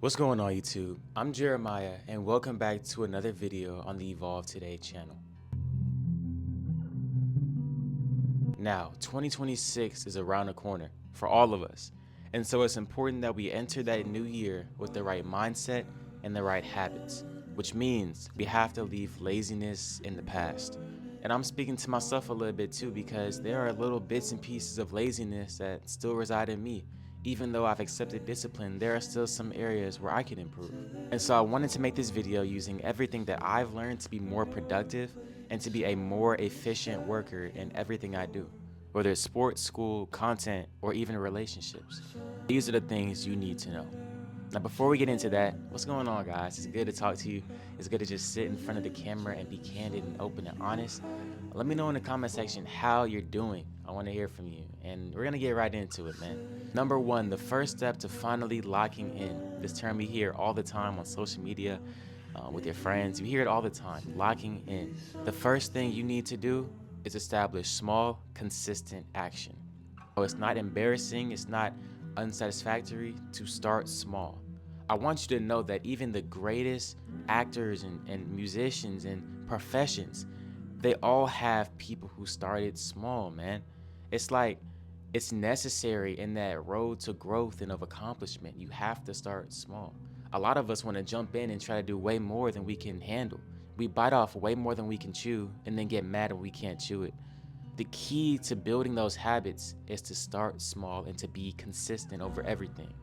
What's going on YouTube? I'm Jeremiah and welcome back to another video on the Evolve Today channel. Now, 2026 is around the corner for all of us, and so it's important that we enter that new year with the right mindset and the right habits, which means we have to leave laziness in the past. And I'm speaking to myself a little bit too, because there are little bits and pieces of laziness that still reside in me. Even though I've accepted discipline, there are still some areas where I can improve. And so I wanted to make this video using everything that I've learned to be more productive and to be a more efficient worker in everything I do, whether it's sports, school, content, or even relationships. These are the things you need to know. Now, before we get into that, what's going on, guys? It's good to talk to you. It's good to just sit in front of the camera and be candid and open and honest. Let me know in the comment section how you're doing. I want to hear from you. And we're going to get right into it, man. Number one, the first step to finally locking in. This term you hear all the time on social media, with your friends. You hear it all the time, locking in. The first thing you need to do is establish small, consistent action. Oh, it's not embarrassing, it's not unsatisfactory to start small. I want you to know that even the greatest actors and musicians and professions, they all have people who started small, man. It's like it's necessary in that road to growth and of accomplishment. You have to start small. A lot of us want to jump in and try to do way more than we can handle. We bite off way more than we can chew and then get mad when we can't chew it. The key to building those habits is to start small and to be consistent over everything.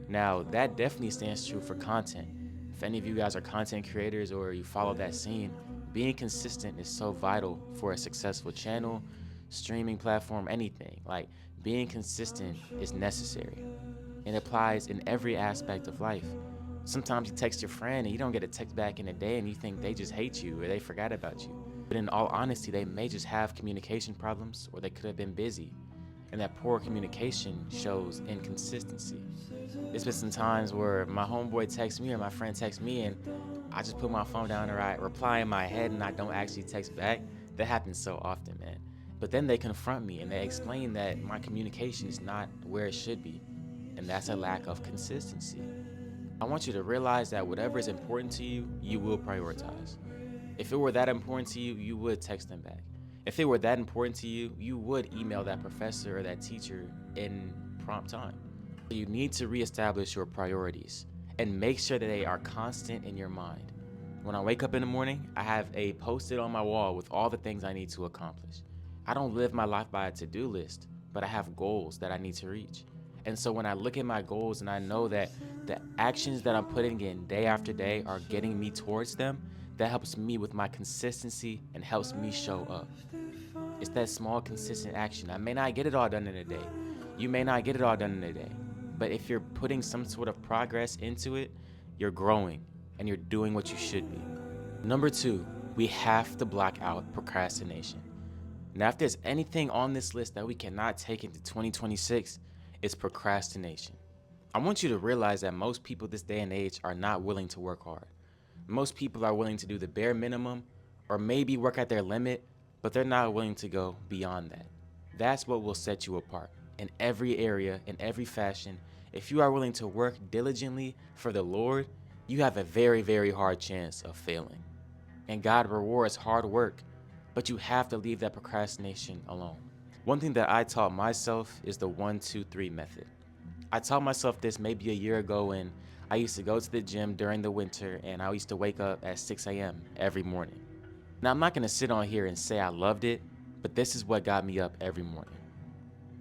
Now, that definitely stands true for content. If any of you guys are content creators or you follow that scene, being consistent is so vital for a successful channel, streaming platform, anything. Like, being consistent is necessary. It applies in every aspect of life. Sometimes you text your friend and you don't get a text back in a day and you think they just hate you or they forgot about you. But in all honesty, they may just have communication problems or they could have been busy. And that poor communication shows inconsistency. There's been some times where my homeboy texts me or my friend texts me and I just put my phone down or I reply in my head and I don't actually text back. That happens so often, man. But then they confront me and they explain that my communication is not where it should be. And that's a lack of consistency. I want you to realize that whatever is important to you, you will prioritize. If it were that important to you, you would text them back. If it were that important to you, you would email that professor or that teacher in prompt time. You need to reestablish your priorities and make sure that they are constant in your mind. When I wake up in the morning, I have a post-it on my wall with all the things I need to accomplish. I don't live my life by a to-do list, but I have goals that I need to reach. And so when I look at my goals and I know that the actions that I'm putting in day after day are getting me towards them, that helps me with my consistency and helps me show up. It's that small, consistent action. I may not get it all done in a day. You may not get it all done in a day. But if you're putting some sort of progress into it, you're growing and you're doing what you should be. Number two, we have to block out procrastination. Now, if there's anything on this list that we cannot take into 2026, it's procrastination. I want you to realize that most people this day and age are not willing to work hard. Most people are willing to do the bare minimum or maybe work at their limit, but they're not willing to go beyond that. That's what will set you apart in every area, in every fashion. If you are willing to work diligently for the Lord, you have a very, very hard chance of failing. And God rewards hard work, but you have to leave that procrastination alone. One thing that I taught myself is the 1-2-3 method. I taught myself this maybe a year ago, and I used to go to the gym during the winter and I used to wake up at 6 a.m. every morning. Now, I'm not gonna sit on here and say I loved it, but this is what got me up every morning.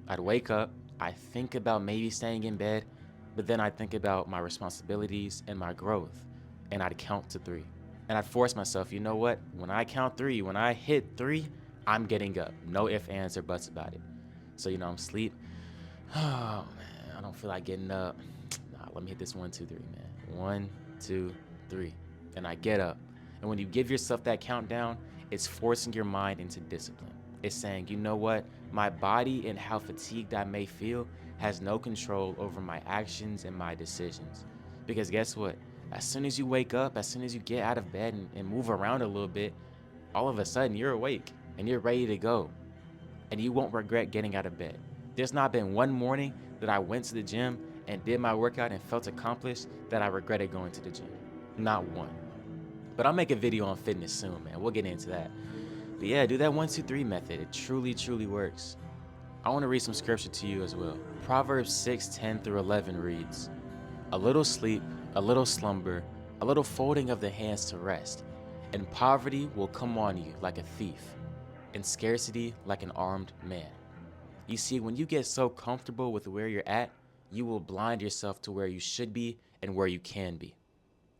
I'd wake up, I think about maybe staying in bed, but then I'd think about my responsibilities and my growth, and I'd count to 3. And I'd force myself, you know what? When I count 3, when I hit 3, I'm getting up. No ifs, ands, or buts about it. So, I'm asleep. Oh, man, I don't feel like getting up. Let me hit this 1-2-3, man. 1, 2, 3. And I get up. And when you give yourself that countdown, it's forcing your mind into discipline. It's saying, you know what? My body and how fatigued I may feel has no control over my actions and my decisions. Because guess what? As soon as you wake up, as soon as you get out of bed and move around a little bit, all of a sudden you're awake and you're ready to go. And you won't regret getting out of bed. There's not been one morning that I went to the gym and did my workout and felt accomplished that I regretted going to the gym. Not one. But I'll make a video on fitness soon, man. We'll get into that. But yeah, do that 1, 2, 3 method. It truly, truly works. I want to read some scripture to you as well. Proverbs 6:10-11 reads, "A little sleep, a little slumber, a little folding of the hands to rest, and poverty will come on you like a thief, and scarcity like an armed man." You see, when you get so comfortable with where you're at, you will blind yourself to where you should be and where you can be.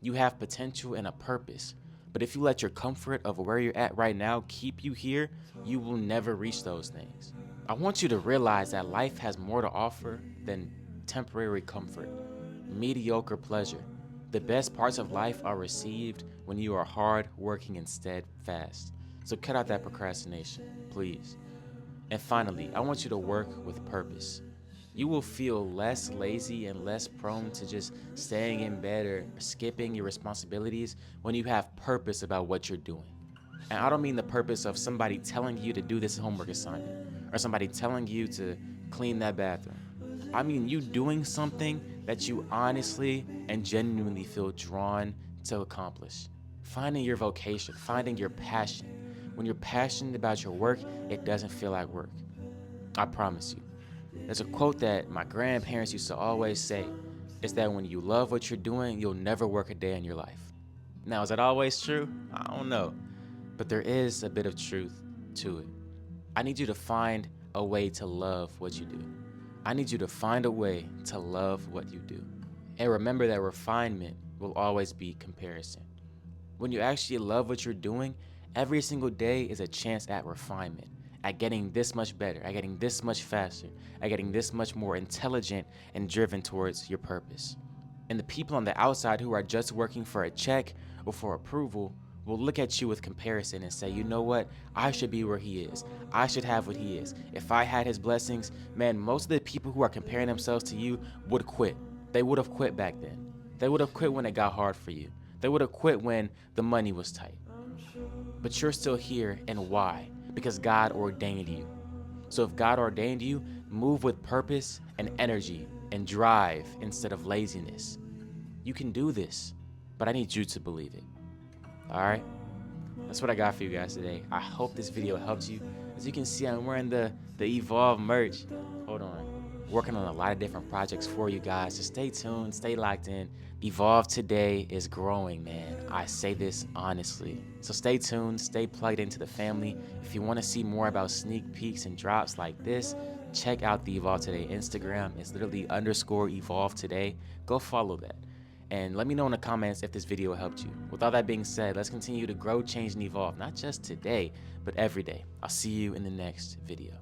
You have potential and a purpose, but if you let your comfort of where you're at right now keep you here, you will never reach those things. I want you to realize that life has more to offer than temporary comfort, mediocre pleasure. The best parts of life are received when you are hard working and steadfast. So cut out that procrastination, please. And finally, I want you to work with purpose. You will feel less lazy and less prone to just staying in bed or skipping your responsibilities when you have purpose about what you're doing. And I don't mean the purpose of somebody telling you to do this homework assignment or somebody telling you to clean that bathroom. I mean you doing something that you honestly and genuinely feel drawn to accomplish. Finding your vocation, finding your passion. When you're passionate about your work, it doesn't feel like work. I promise you. There's a quote that my grandparents used to always say. It's that when you love what you're doing, you'll never work a day in your life. Now, is that always true? I don't know. But there is a bit of truth to it. I need you to find a way to love what you do. I need you to find a way to love what you do. And remember that refinement will always be comparison. When you actually love what you're doing, every single day is a chance at refinement, at getting this much better, at getting this much faster, at getting this much more intelligent and driven towards your purpose. And the people on the outside who are just working for a check or for approval will look at you with comparison and say, you know what? I should be where he is. I should have what he is. If I had his blessings, man, most of the people who are comparing themselves to you would quit. They would have quit back then. They would have quit when it got hard for you. They would have quit when the money was tight. But you're still here, and why? Because God ordained you. So if God ordained you, move with purpose and energy and drive instead of laziness. You can do this, but I need you to believe it. All right? That's what I got for you guys today. I hope this video helps you. As you can see, I'm wearing the Evolve merch. Hold on. Working on a lot of different projects for you guys. So stay tuned, stay locked in. Evolve today is growing, man. I say this honestly. So stay tuned, stay plugged into the family. If you want to see more about sneak peeks and drops like this, check out the Evolve Today Instagram. It's literally _Evolve Today. Go follow that. And let me know in the comments if this video helped you. With all that being said, let's continue to grow, change, and evolve, not just today, but every day. I'll see you in the next video.